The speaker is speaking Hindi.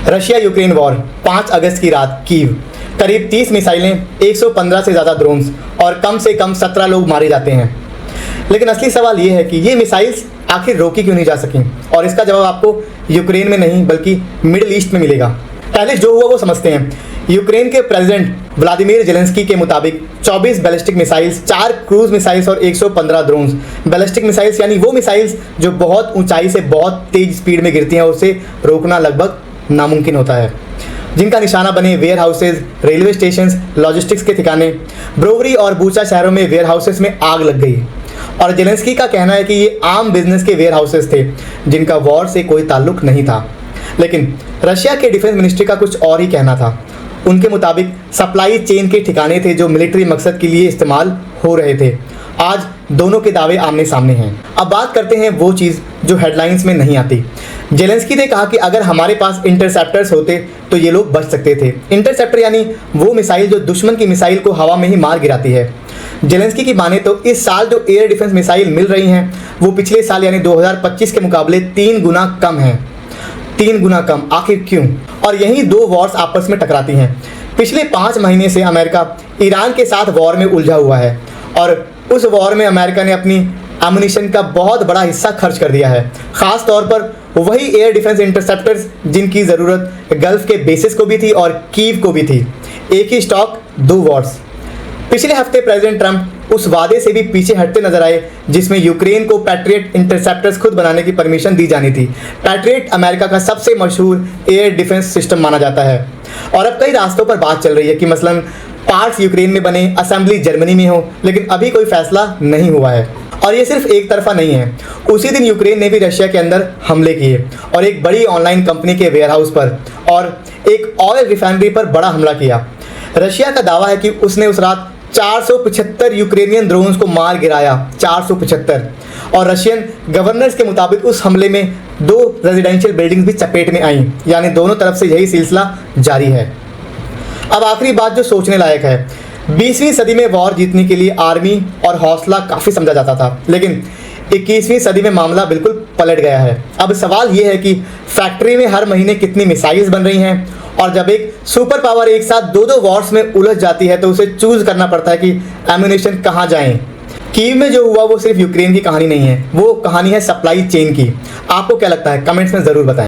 रशिया यूक्रेन वॉर 5 अगस्त की रात कीव, करीब 30 मिसाइलें, 115 से ज़्यादा ड्रोन्स और कम से कम 17 लोग मारे जाते हैं। लेकिन असली सवाल ये है कि ये मिसाइल्स आखिर रोकी क्यों नहीं जा सकी, और इसका जवाब आपको यूक्रेन में नहीं बल्कि मिडिल ईस्ट में मिलेगा। पहले जो हुआ वो समझते हैं। यूक्रेन के प्रेसिडेंट व्लादिमीर जेलेंस्की के मुताबिक 24 बैलिस्टिक मिसाइल्स, 4 क्रूज मिसाइल्स और 115 ड्रोन्स। बैलिस्टिक मिसाइल्स यानी वो मिसाइल्स जो बहुत ऊंचाई से बहुत तेज स्पीड में गिरती हैं और उसे रोकना लगभग नामुमकिन होता है, जिनका निशाना बने warehouses, railway station, logistics के ठिकाने। ब्रोवरी और बूचा शहरों में वेयर हाउसेज में आग लग गई, और जेलेंस्की का कहना है कि ये आम बिजनेस के वेयर हाउसेज थे जिनका वॉर से कोई ताल्लुक नहीं था। लेकिन रशिया के डिफेंस मिनिस्ट्री का कुछ और ही कहना था। उनके मुताबिक सप्लाई चेन के ठिकाने थे जो मिलिट्री मकसद के लिए इस्तेमाल हो रहे थे। आज दोनों के दावे आमने सामने हैं। अब बात करते हैं वो चीज़ जो हेडलाइंस में नहीं आती। जेलेंस्की ने कहा कि अगर हमारे पास इंटरसेप्टर्स होते तो ये लोग बच सकते थे। इंटरसेप्टर यानी वो मिसाइल जो दुश्मन की मिसाइल को हवा में ही मार गिराती है। जेलेंस्की की माने तो इस साल जो एयर डिफेंस मिसाइल मिल रही हैं वो पिछले साल यानी 2025 के मुकाबले 3 गुना कम है। 3 गुना कम, आखिर क्यों? और यही दो वॉर्स आपस में टकराती हैं। पिछले 5 महीने से अमेरिका ईरान के साथ वॉर में उलझा हुआ है, और उस वॉर में अमेरिका ने अपनी एमुनिशन का बहुत बड़ा हिस्सा खर्च कर दिया है, ख़ास तौर पर वही एयर डिफेंस इंटरसेप्टर्स जिनकी ज़रूरत गल्फ के बेसिस को भी थी और कीव को भी थी। एक ही स्टॉक, 2 वॉर्स। पिछले हफ्ते प्रेसिडेंट ट्रंप उस वादे से भी पीछे हटते नजर आए जिसमें यूक्रेन को पैट्रियट इंटरसेप्टर्स खुद बनाने की परमिशन दी जानी थी। पैट्रियट अमेरिका का सबसे मशहूर एयर डिफेंस सिस्टम माना जाता है, और अब कई रास्तों पर बात चल रही है कि मसलन पार्ट्स यूक्रेन में बने, असेंबली जर्मनी में हो, लेकिन अभी कोई फैसला नहीं हुआ है। और ये सिर्फ एक तरफा नहीं है। उसी दिन यूक्रेन ने भी रशिया के अंदर हमले किए और एक बड़ी ऑनलाइन कंपनी के वेयरहाउस पर और एक ऑयल रिफाइनरी पर बड़ा हमला किया। रशिया का दावा है कि उसने उस रात 475 यूक्रेनियन ड्रोन्स को मार गिराया, 475। और रशियन गवर्नर्स के मुताबिक उस हमले में 2 रेजिडेंशियल बिल्डिंग्स भी चपेट में आईं, यानी दोनों तरफ से यही सिलसिला जारी है। अब आखिरी बात जो सोचने लायक है, 20वीं सदी में वॉर जीतने के लिए आर्मी और हौसला काफ़ी समझा जाता था, लेकिन 21वीं सदी में मामला बिल्कुल पलट गया है। अब सवाल ये है कि फैक्ट्री में हर महीने कितनी मिसाइल्स बन रही हैं, और जब एक सुपर पावर एक साथ 2 वॉर्स में उलझ जाती है तो उसे चूज करना पड़ता है कि एम्यूनिशन कहाँ जाएं। कीव में जो हुआ वो सिर्फ यूक्रेन की कहानी नहीं है, वो कहानी है सप्लाई चेन की। आपको क्या लगता है? कमेंट्स में ज़रूर बताएं।